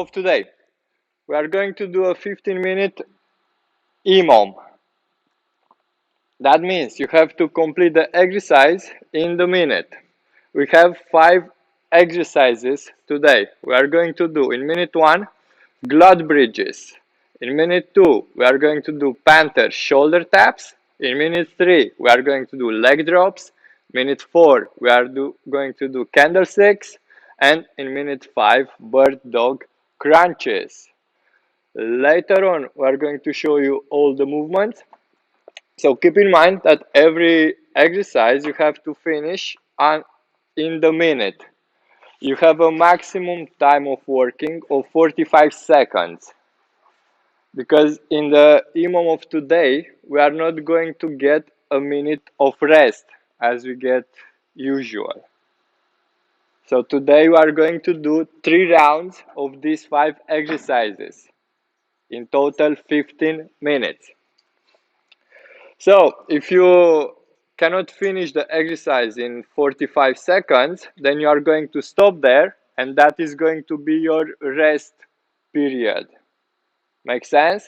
of today. We are going to do a 15-minute EMOM. That means you have to complete the exercise in the minute. We have 5 exercises today. We are going to do in minute 1 glute bridges. In minute 2 we are going to do Panther shoulder taps. In minute 3 we are going to do leg drops. Minute 4 we are going to do candlesticks, and in minute 5 bird dog crunches. Later on we are going to show you all the movements. So keep in mind that every exercise you have to finish in the minute. You have a maximum time of working of 45 seconds. Because in the EMOM of today, we are not going to get a minute of rest as we get usual. So today we are going to do 3 rounds of these 5 exercises. In total 15 minutes. So if you cannot finish the exercise in 45 seconds, then you are going to stop there, and that is going to be your rest period. Make sense?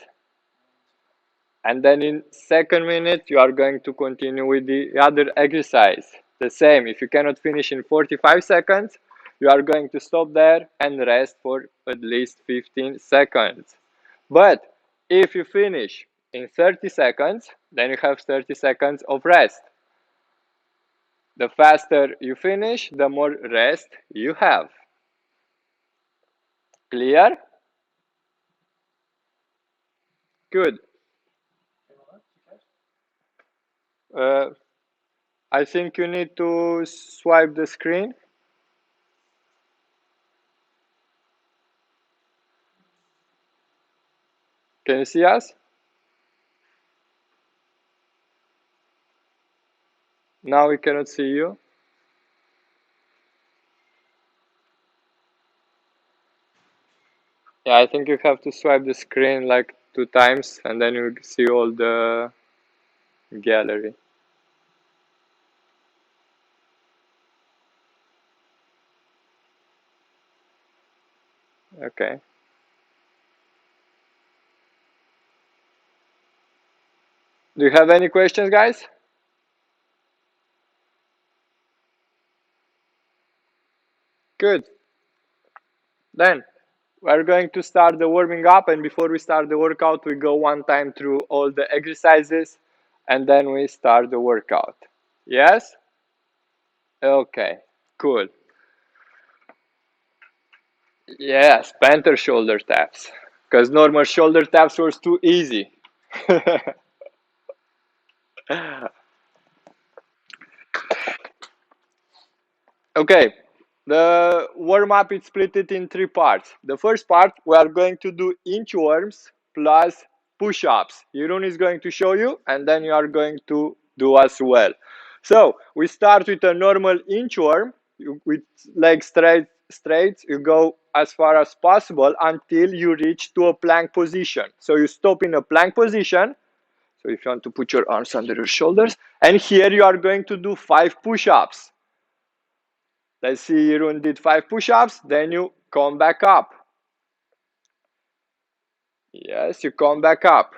And then in second minute you are going to continue with the other exercise. The same, if you cannot finish in 45 seconds, you are going to stop there and rest for at least 15 seconds. But if you finish in 30 seconds, then you have 30 seconds of rest. The faster you finish, the more rest you have. Clear? Good. I think you need to swipe the screen. Can you see us? Now we cannot see you. Yeah, I think you have to swipe the screen like 2 times and then you see all the gallery. Okay. Do you have any questions, guys? Good. Then we're going to start the warming up, and before we start the workout, we go one time through all the exercises and then we start the workout. Yes? Okay, cool. Yes, Panther shoulder taps. Because normal shoulder taps was too easy. Okay, the warm-up is split it in 3 parts. The first part, we are going to do inchworms plus push-ups. Jeroen is going to show you, and then you are going to do as well. So, we start with a normal inchworm, with legs straight. You go as far as possible until you reach to a plank position. So, you stop in a plank position. So, if you want to put your arms under your shoulders, and here you are going to do 5 push-ups. Let's see, Jeroen did 5 push-ups, then you come back up. Yes, you come back up.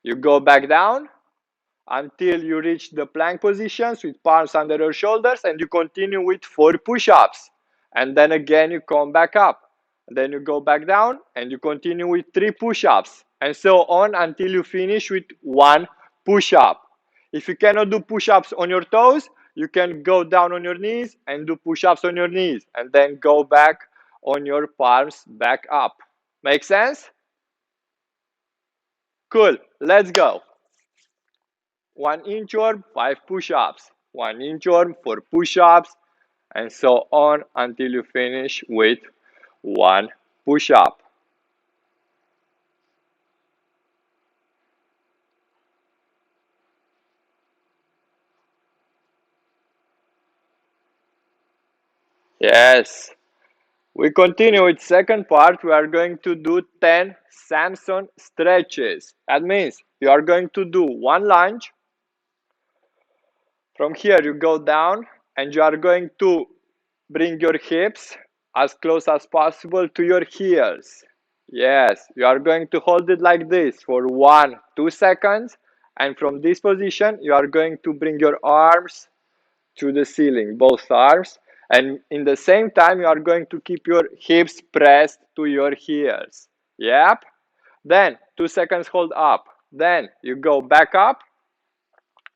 You go back down until you reach the plank positions with palms under your shoulders, and you continue with 4 push-ups. And then again you come back up. Then you go back down and you continue with 3 push-ups. And so on until you finish with 1 push-up. If you cannot do push-ups on your toes, you can go down on your knees and do push-ups on your knees, and then go back on your palms back up. Make sense? Cool, let's go. 1 inchworm, 5 push-ups. 1 inchworm, 4 push-ups, and so on until you finish with 1 push-up. Yes. We continue with second part. We are going to do 10 Samson stretches. That means you are going to do 1 lunge. From here you go down and you are going to bring your hips as close as possible to your heels. Yes, you are going to hold it like this for 1-2 seconds, and from this position you are going to bring your arms to the ceiling, both arms, and in the same time you are going to keep your hips pressed to your heels. Yep. Then 2 seconds hold up. Then you go back up,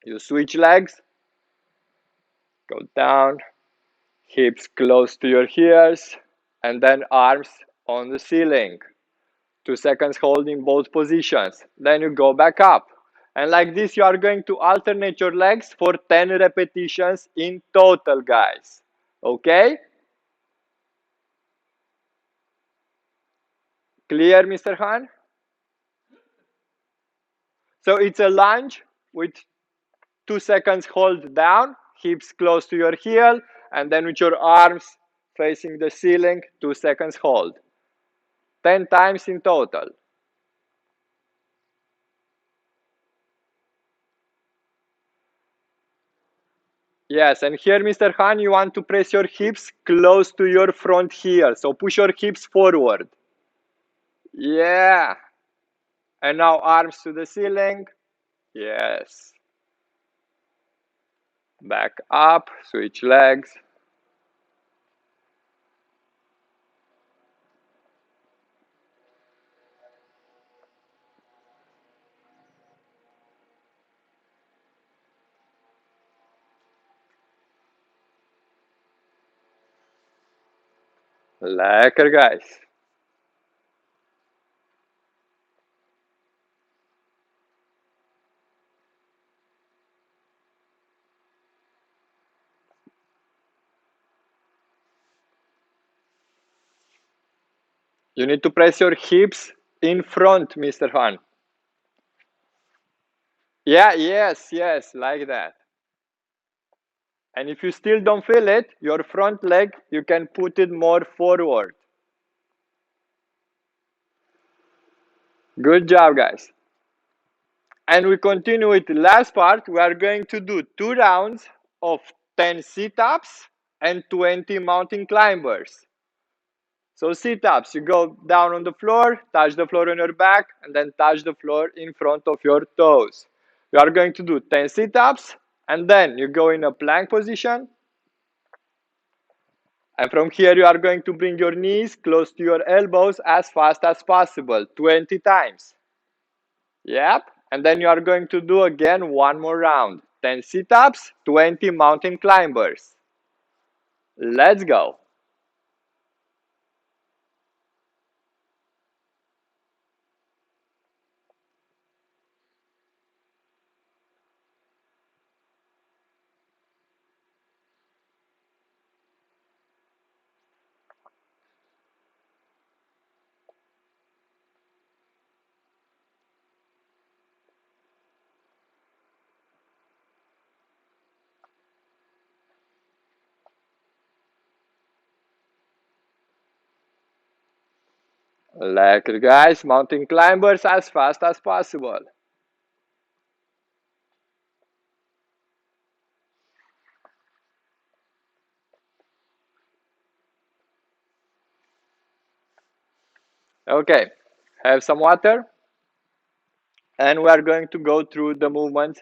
you switch legs, go down, hips close to your heels, and then arms on the ceiling. 2 seconds holding both positions. Then you go back up. And like this, you are going to alternate your legs for 10 repetitions in total, guys. Okay? Clear, Mr. Han? So it's a lunge with 2 seconds hold down, hips close to your heel, and then with your arms facing the ceiling, 2 seconds hold. 10 times in total. Yes, and here, Mr. Han, you want to press your hips close to your front heel. So push your hips forward. Yeah. And now arms to the ceiling. Yes. Back up, switch legs. Lekker, guys. You need to press your hips in front, Mr. Han. Yeah, yes, like that. And if you still don't feel it, your front leg, you can put it more forward. Good job, guys. And we continue with the last part. We are going to do 2 rounds of 10 sit-ups and 20 mountain climbers. So sit-ups, you go down on the floor, touch the floor on your back, and then touch the floor in front of your toes. You are going to do 10 sit-ups, and then you go in a plank position. And from here, you are going to bring your knees close to your elbows as fast as possible, 20 times. Yep. And then you are going to do again one more round. 10 sit-ups, 20 mountain climbers. Let's go. Lekker, guys. Mountain climbers as fast as possible. Okay, have some water. And we are going to go through the movements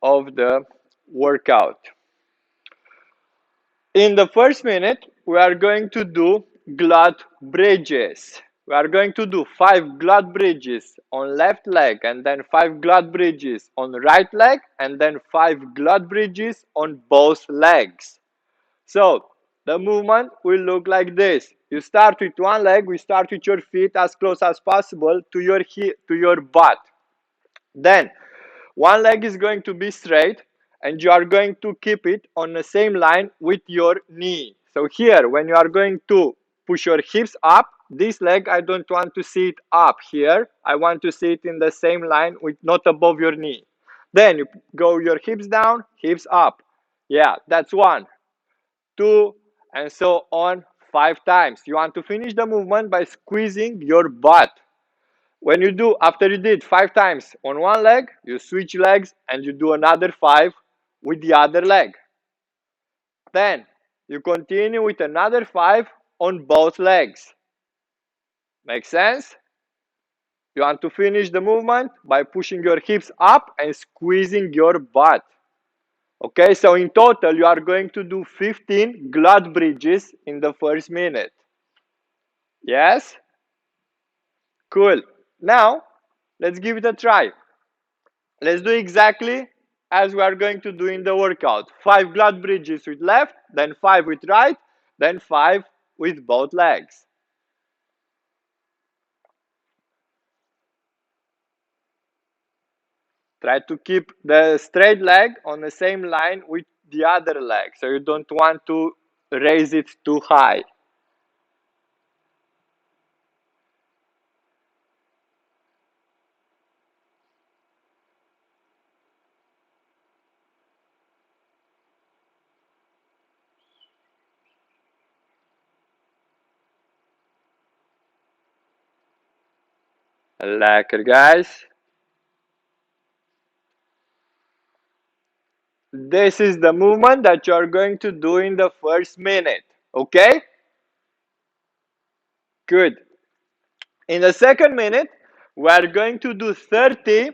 of the workout. In the first minute, we are going to do glute bridges. We are going to do 5 glute bridges on left leg, and then 5 glute bridges on right leg, and then 5 glute bridges on both legs. So the movement will look like this. You start with one leg. We start with your feet as close as possible to your butt. Then one leg is going to be straight, and you are going to keep it on the same line with your knee. So here, when you are going to push your hips up, this leg, I don't want to see it up here. I want to see it in the same line, with not above your knee. Then you go your hips down, hips up. Yeah, that's 1, 2, and so on 5 times. You want to finish the movement by squeezing your butt. When you do, after you did 5 times on one leg, you switch legs and you do another 5 with the other leg. Then you continue with another 5 on both legs. Make sense? You want to finish the movement by pushing your hips up and squeezing your butt. Okay, so in total, you are going to do 15 glute bridges in the first minute. Yes? Cool. Now, let's give it a try. Let's do exactly as we are going to do in the workout. 5 glute bridges with left, then 5 with right, then 5 with both legs. Try to keep the straight leg on the same line with the other leg, so you don't want to raise it too high. Lekker, guys. This is the movement that you are going to do in the first minute. Okay? Good. In the second minute, we are going to do 30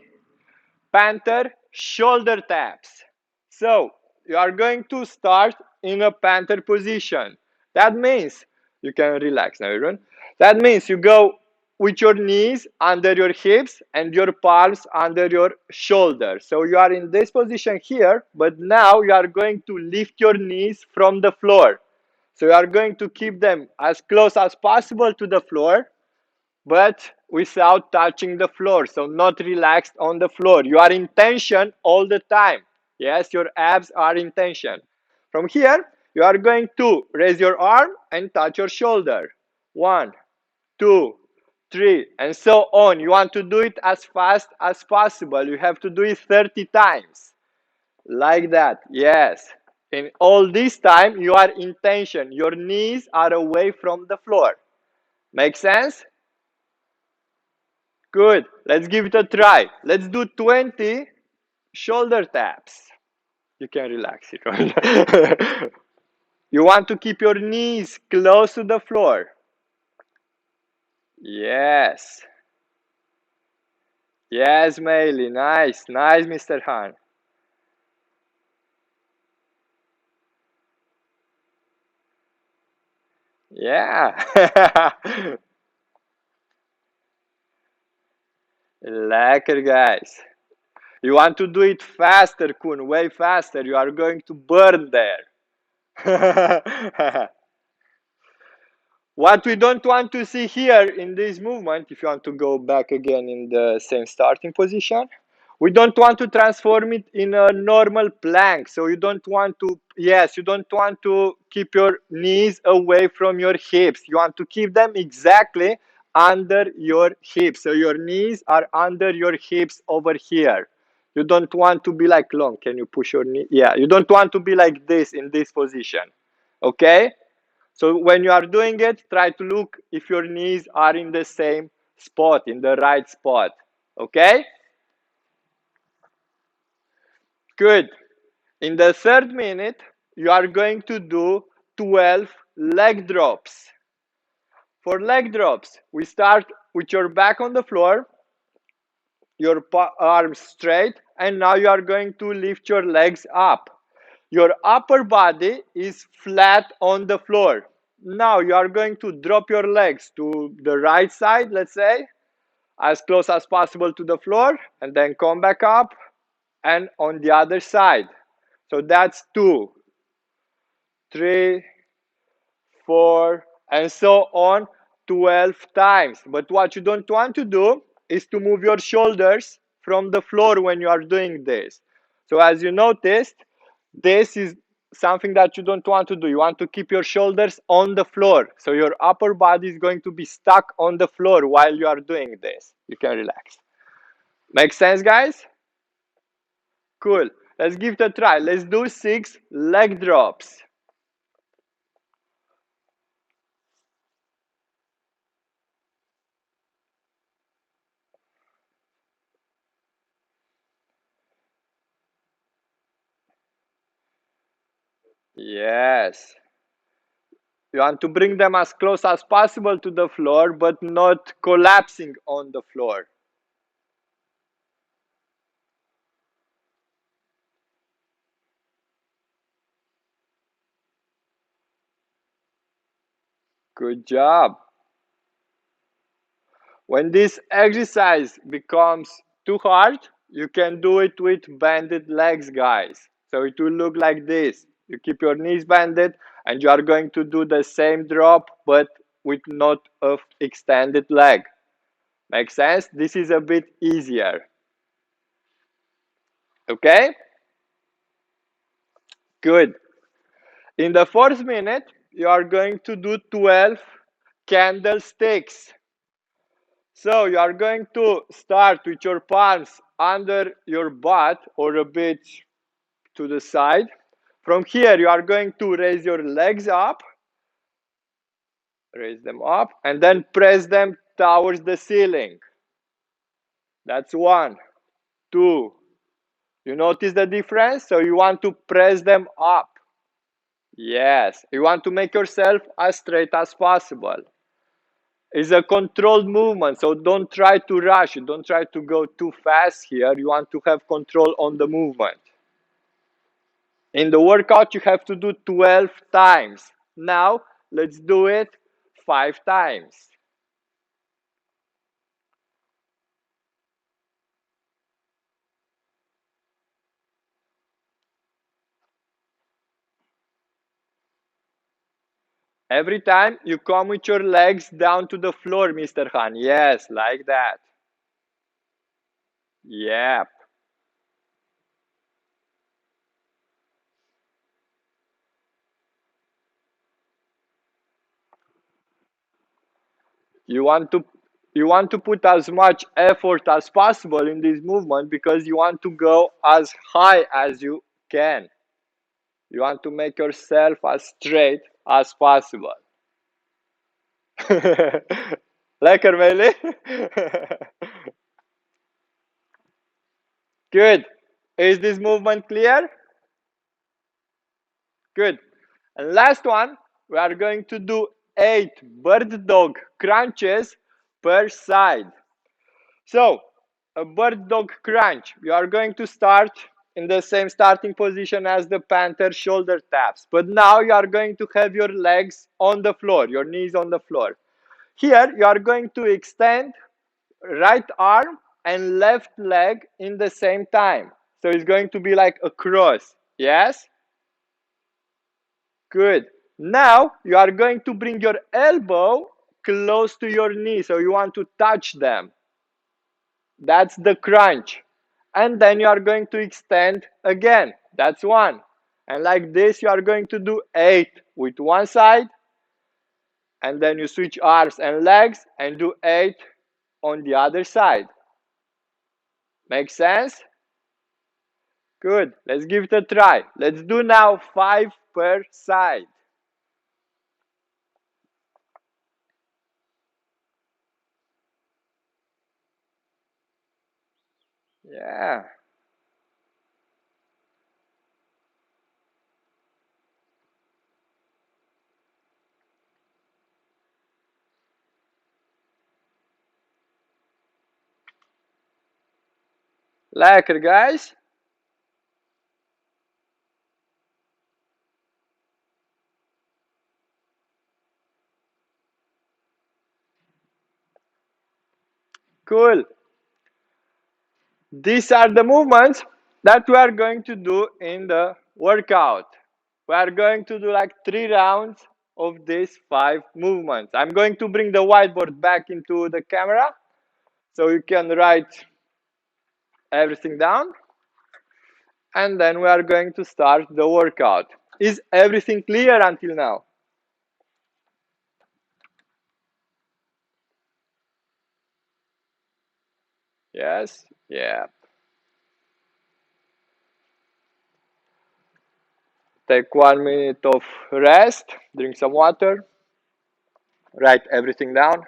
Panther shoulder taps. So, you are going to start in a Panther position. That means, you can relax now, everyone. That means you go with your knees under your hips and your palms under your shoulders. So you are in this position here, but now you are going to lift your knees from the floor. So you are going to keep them as close as possible to the floor, but without touching the floor, so not relaxed on the floor. You are in tension all the time. Yes, your abs are in tension. From here, you are going to raise your arm and touch your shoulder. 1, 2, 3, and so on. You want to do it as fast as possible. You have to do it 30 times. Like that, yes. In all this time, you are in tension. Your knees are away from the floor. Make sense? Good. Let's give it a try. Let's do 20 shoulder taps. You can relax it, right? You want to keep your knees close to the floor. Yes. Yes, Meili. Nice. Nice, Mr. Han. Yeah. Lekker, guys. You want to do it faster, Kun, way faster. You are going to burn there. What we don't want to see here in this movement, if you want to go back again in the same starting position, we don't want to transform it in a normal plank. So you don't want to, yes, you don't want to keep your knees away from your hips. You want to keep them exactly under your hips. So your knees are under your hips over here. You don't want to be like long. Can you push your knee? Yeah, you don't want to be like this in this position. Okay? So when you are doing it, try to look if your knees are in the same spot, in the right spot. Okay? Good. In the third minute, you are going to do 12 leg drops. For leg drops, we start with your back on the floor, your arms straight, and now you are going to lift your legs up. Your upper body is flat on the floor. Now you are going to drop your legs to the right side, let's say, as close as possible to the floor, and then come back up and on the other side. So that's 2, 3, 4, and so on 12 times. But what you don't want to do is to move your shoulders from the floor when you are doing this. So as you noticed, this is something that you don't want to do. You want to keep your shoulders on the floor. So your upper body is going to be stuck on the floor while you are doing this. You can relax. Make sense, guys? Cool. Let's give it a try. Let's do 6 leg drops. Yes. You want to bring them as close as possible to the floor, but not collapsing on the floor. Good job. When this exercise becomes too hard, you can do it with bended legs, guys. So it will look like this. You keep your knees bended and you are going to do the same drop, but with not an extended leg. Make sense? This is a bit easier. Okay? Good. In the fourth minute, you are going to do 12 candlesticks. So you are going to start with your palms under your butt or a bit to the side. From here, you are going to raise your legs up. Raise them up and then press them towards the ceiling. That's 1, 2. You notice the difference? So you want to press them up. Yes, you want to make yourself as straight as possible. It's a controlled movement, so don't try to rush. Don't try to go too fast here. You want to have control on the movement. In the workout, you have to do 12 times. Now, let's do it 5 times. Every time you come with your legs down to the floor, Mr. Han. Yes, like that. Yep. You want to put as much effort as possible in this movement because you want to go as high as you can. You want to make yourself as straight as possible. Lekker, Meili. Good. Is this movement clear? Good. And last one, we are going to do 8 bird dog crunches per side. So, a bird dog crunch, you are going to start in the same starting position as the Panther shoulder taps. But now you are going to have your legs on the floor, your knees on the floor. Here, you are going to extend right arm and left leg in the same time. So it's going to be like a cross. Yes? Good. Now you are going to bring your elbow close to your knee. So you want to touch them. That's the crunch. And then you are going to extend again. That's 1. And like this, you are going to do 8 with one side. And then you switch arms and legs and do 8 on the other side. Make sense? Good. Let's give it a try. Let's do now 5 per side. Yeah. Lekker, guys. Cool. These are the movements that we are going to do in the workout. We are going to do like 3 rounds of these 5 movements. I'm going to bring the whiteboard back into the camera so you can write everything down. And then we are going to start the workout. Is everything clear until now? Yes? Yeah. Take 1 minute of rest, drink some water, write everything down.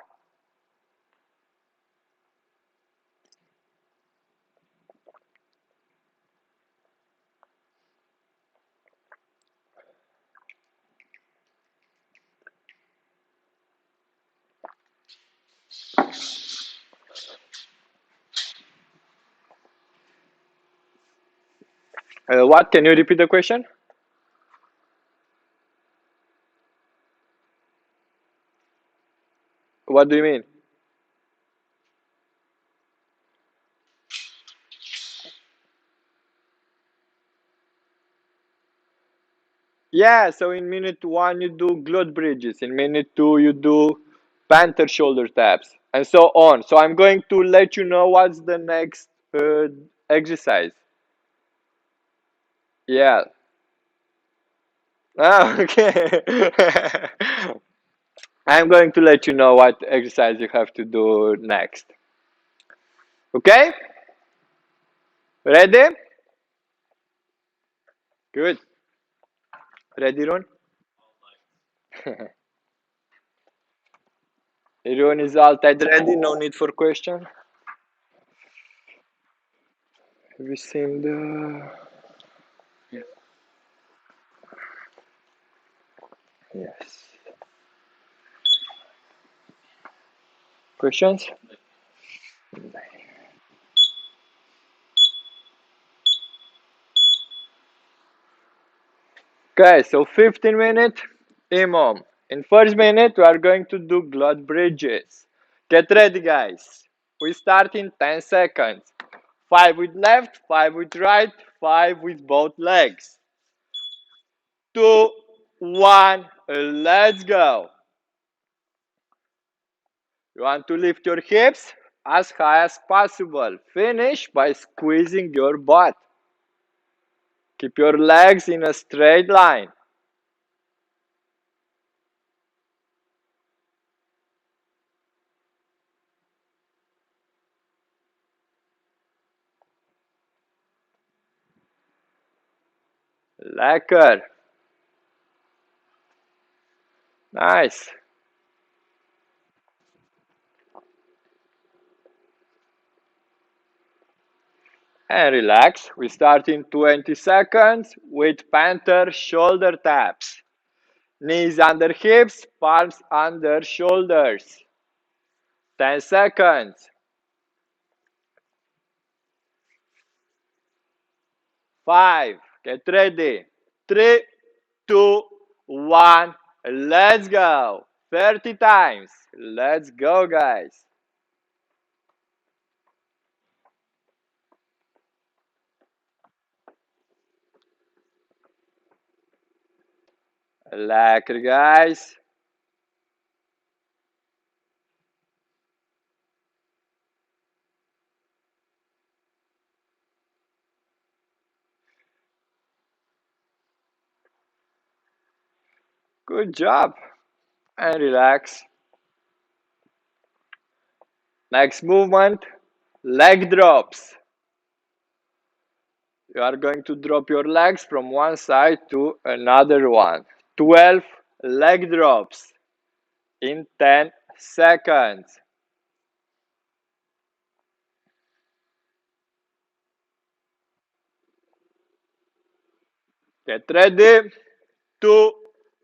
What? Can you repeat the question? What do you mean? Yeah, so in minute 1 you do glute bridges, in minute 2 you do Panther shoulder taps, and so on. So I'm going to let you know what's the next exercise. Yeah. Ah, okay. I'm going to let you know what exercise you have to do next. Okay? Ready? Good. Ready, Ron? Ron is altijd ready, no need for question. Have you seen the... Yes. Yes. Questions? Okay, so 15-minute EMOM. In first minute, we are going to do glute bridges. Get ready, guys. We start in 10 seconds. 5 with left, 5 with right, 5 with both legs. 2, 1, let's go. You want to lift your hips as high as possible. Finish by squeezing your butt. Keep your legs in a straight line. Lekker. Nice. And relax. We start in 20 seconds with Panther shoulder taps. Knees under hips, palms under shoulders. 10 seconds. 5. Get ready. 3, 2, 1. Let's go. 30 times. Let's go, guys. Lekker, guys. Good job. And relax. Next movement, leg drops. You are going to drop your legs from one side to another one. 12 leg drops in 10 seconds. Get ready. 2,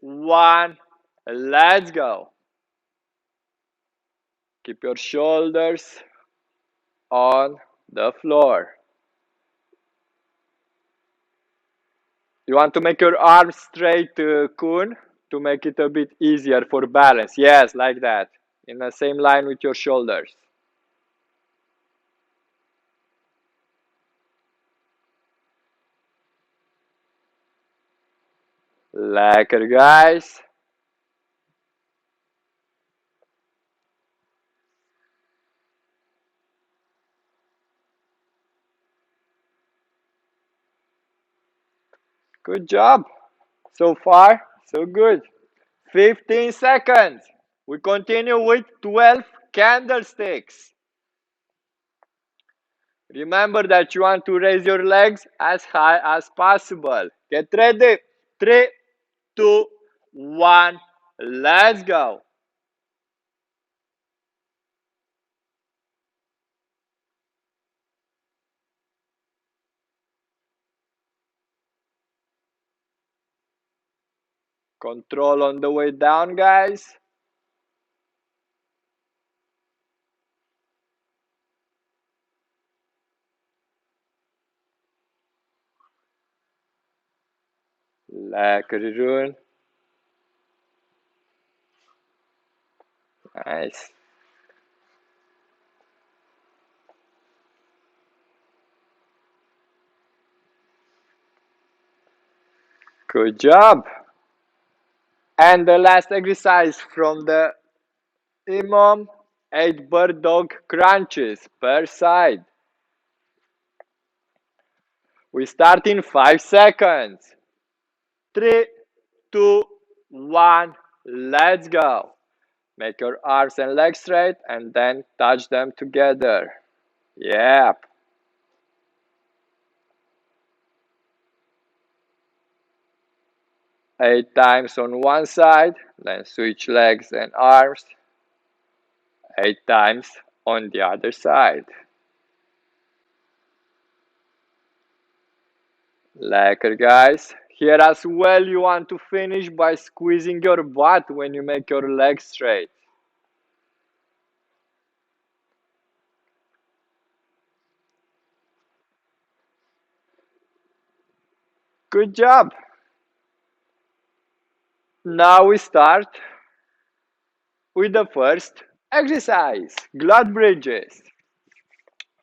1, let's go. Keep your shoulders on the floor. You want to make your arms straight, Kun, to make it a bit easier for balance. Yes, like that. In the same line with your shoulders. Lekker, guys. Good job. So far, so good. 15 seconds. We continue with 12 candlesticks. Remember that you want to raise your legs as high as possible. Get ready. 3, 2, 1. Let's go. Control on the way down, guys. Lekker Jeroen. Nice. Good job. And the last exercise from the EMOM, 8 bird dog crunches per side. We start in 5 seconds. 3, 2, 1, let's go. Make your arms and legs straight and then touch them together. Yep. 8 times on one side, then switch legs and arms. 8 times on the other side. Lekker guys. Here as well you want to finish by squeezing your butt when you make your legs straight. Good job. Now we start with the first exercise, glute bridges.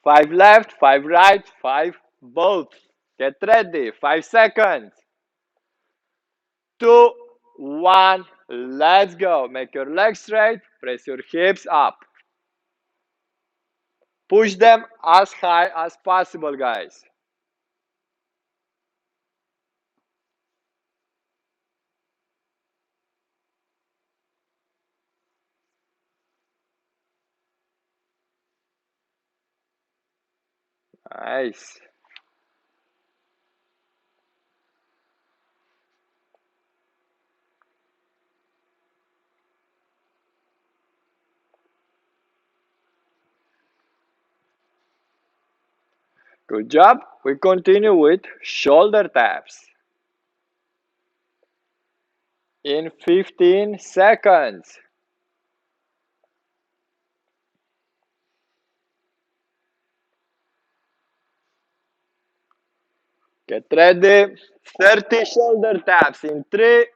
5 left, 5 right, 5 both. Get ready, 5 seconds. 2, 1, let's go. Make your legs straight, press your hips up. Push them as high as possible, guys. Nice. Good job. We continue with shoulder taps. In 15 seconds. Get ready. 30 shoulder taps in 3,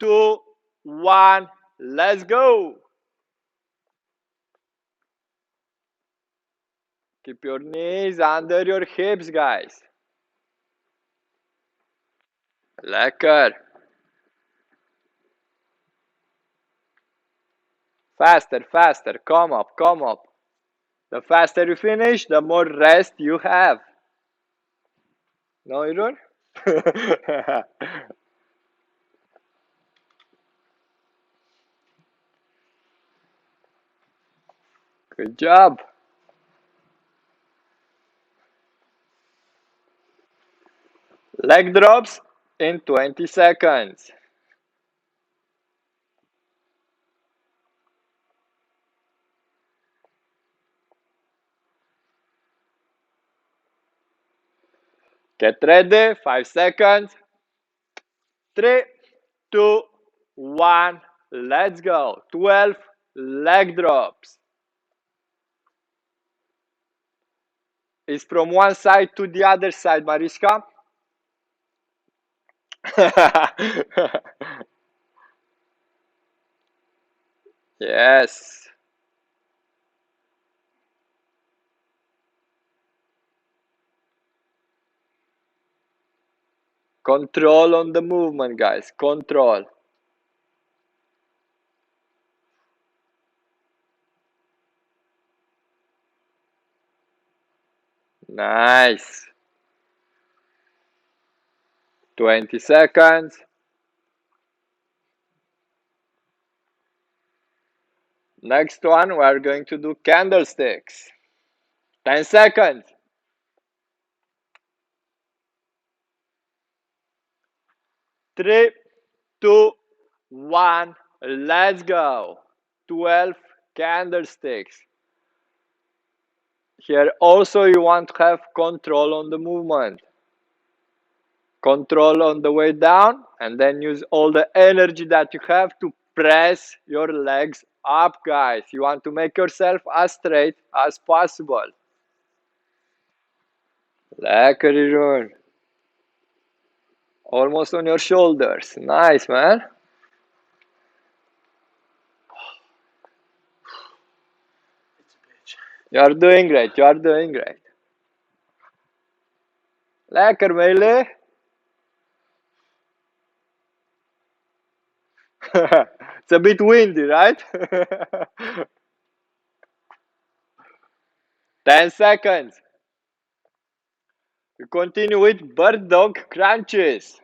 2, 1. Let's go. Keep your knees under your hips, guys. Lekker. Faster, faster. Come up, come up. The faster you finish, the more rest you have. No, you don't? Good job. Leg drops in 20 seconds. Get ready, 5 seconds. 3, 2, 1, let's go. 12 leg drops. It's from one side to the other side, Mariska. Yes. Control on the movement, guys. Control. Nice. 20 seconds. Next one, we are going to do candlesticks. 10 seconds. 3, 2, 1, let's go. 12 candlesticks. Here also you want to have control on the movement. Control on the way down and then use all the energy that you have to press your legs up, guys. You want to make yourself as straight as possible. Lekker Jeroen. Almost on your shoulders. Nice, man. You're doing great. You're doing great. Lekker, melee. It's a bit windy, right? 10 seconds. We continue with bird dog crunches.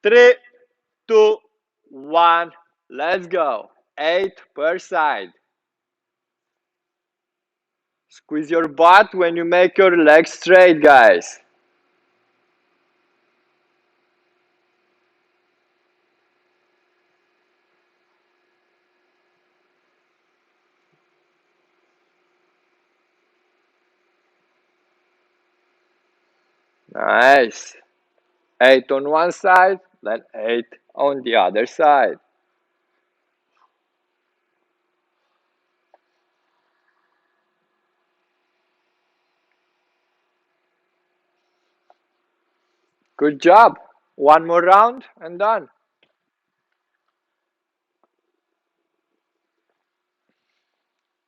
3, 2, 1. Let's go. 8 per side. Squeeze your butt when you make your legs straight, guys. Nice. 8 on one side, then 8 on the other side. Good job. One more round and done.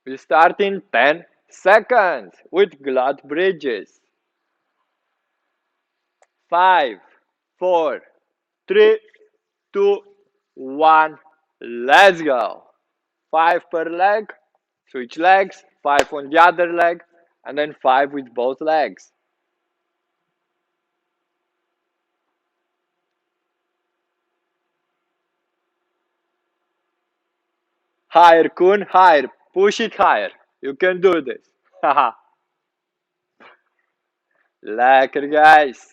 We start in 10 seconds with glute bridges. 5, 4, 3, 2, 1. Let's go. 5 per leg. Switch legs. 5 on the other leg. And then 5 with both legs. Higher, Kun, higher. Push it higher. You can do this. Haha. Lekker, guys.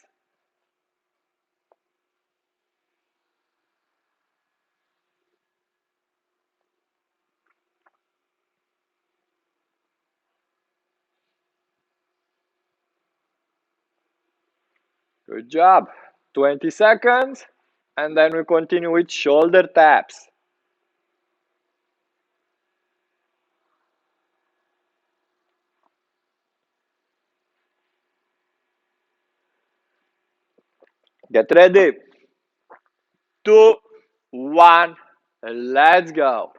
Good job. 20 seconds. And then we continue with shoulder taps. Get ready. 2, 1. Let's go.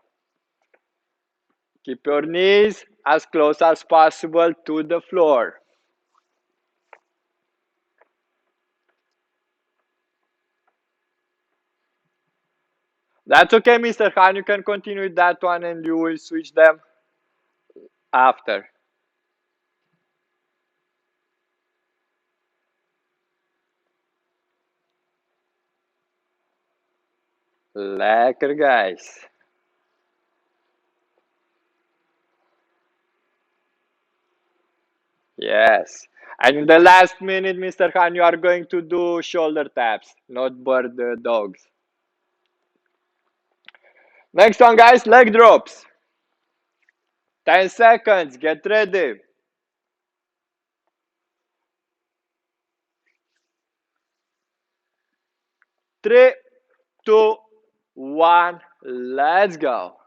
Keep your knees as close as possible to the floor. That's okay, Mr. Khan. You can continue with that one and you will switch them after. Lekker, guys. Yes. And in the last minute, Mr. Khan, you are going to do shoulder taps, not bird dogs. Next one, guys, leg drops. 10 seconds. Get ready. 3, 2, 1. Let's go.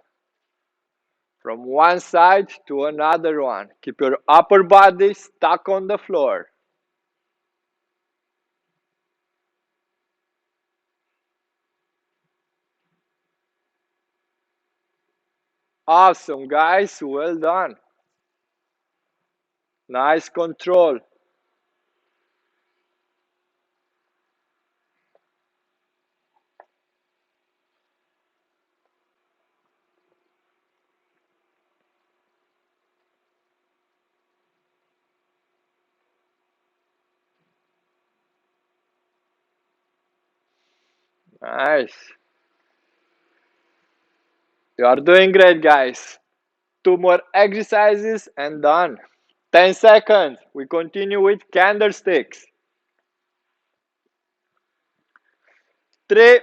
From one side to another one. Keep your upper body stuck on the floor. Awesome, guys. Well done. Nice control. Nice. You are doing great, guys. 2 more exercises and done. 10 seconds. We continue with candlesticks. 3,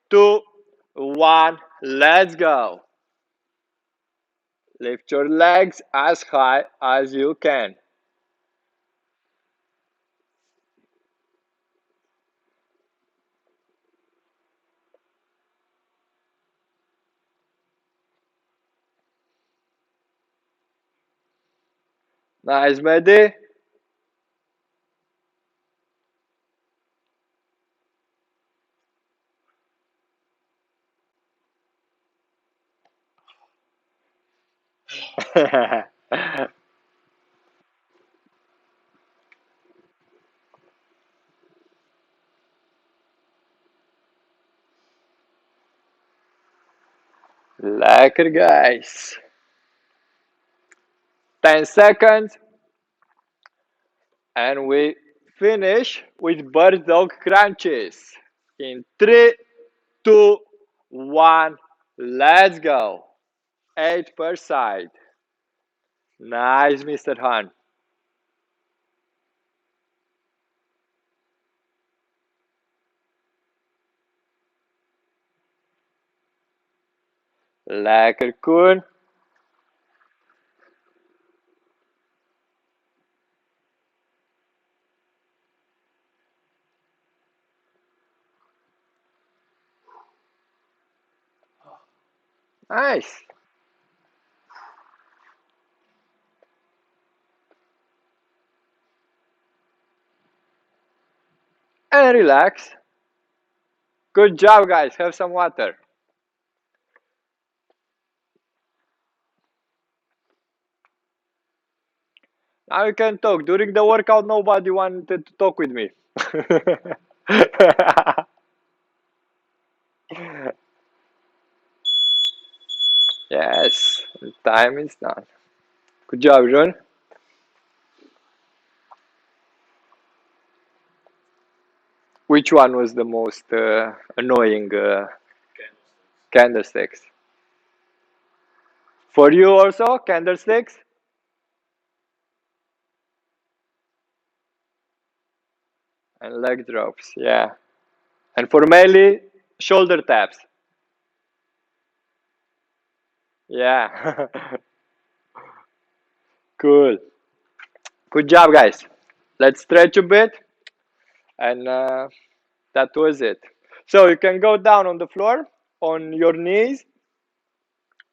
2, 1. Let's go. Lift your legs as high as you can. Nice, Mehdi. Lekker, guys. 10 seconds. And we finish with bird dog crunches. In 3, 2, 1, let's go. 8 per side. Nice, Mr. Han. Lekker, Koen. Nice. And relax. Good job, guys. Have some water. Now you can talk. During the workout, nobody wanted to talk with me. Yes, time is done. Good job, John. Which one was the most annoying candlesticks? For you also, candlesticks? And leg drops, yeah. And for melee, shoulder taps. Yeah. Cool. Good job, guys. Let's stretch a bit. And that was it. So you can go down on the floor on your knees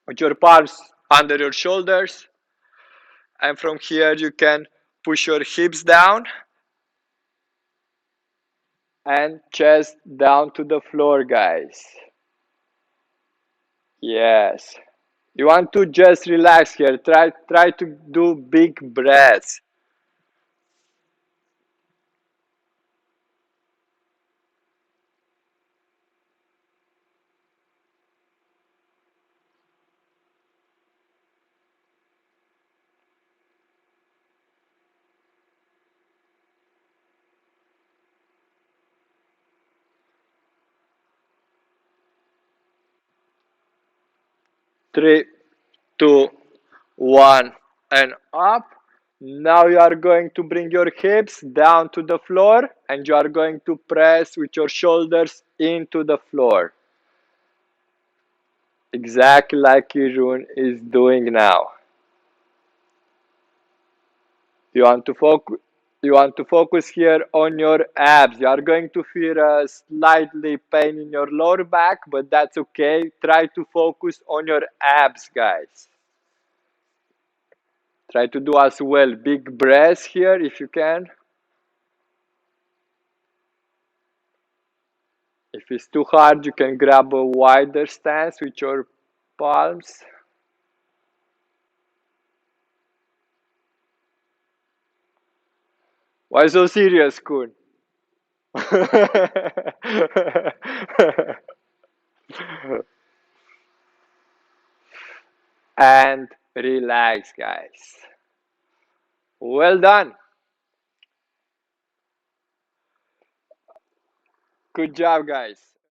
with your palms under your shoulders. And from here, you can push your hips down and chest down to the floor, guys. Yes. You want to just relax here. Try to do big breaths. Three, two, one, and up. Now you are going to bring your hips down to the floor and you are going to press with your shoulders into the floor. Exactly like Kirun is doing now. You want to focus here on your abs. You are going to feel a slightly pain in your lower back, but that's okay. Try to focus on your abs, guys. Try to do as well big breaths here if you can. If it's too hard, you can grab a wider stance with your palms. Why so serious, Kun? And relax, guys. Well done. Good job, guys.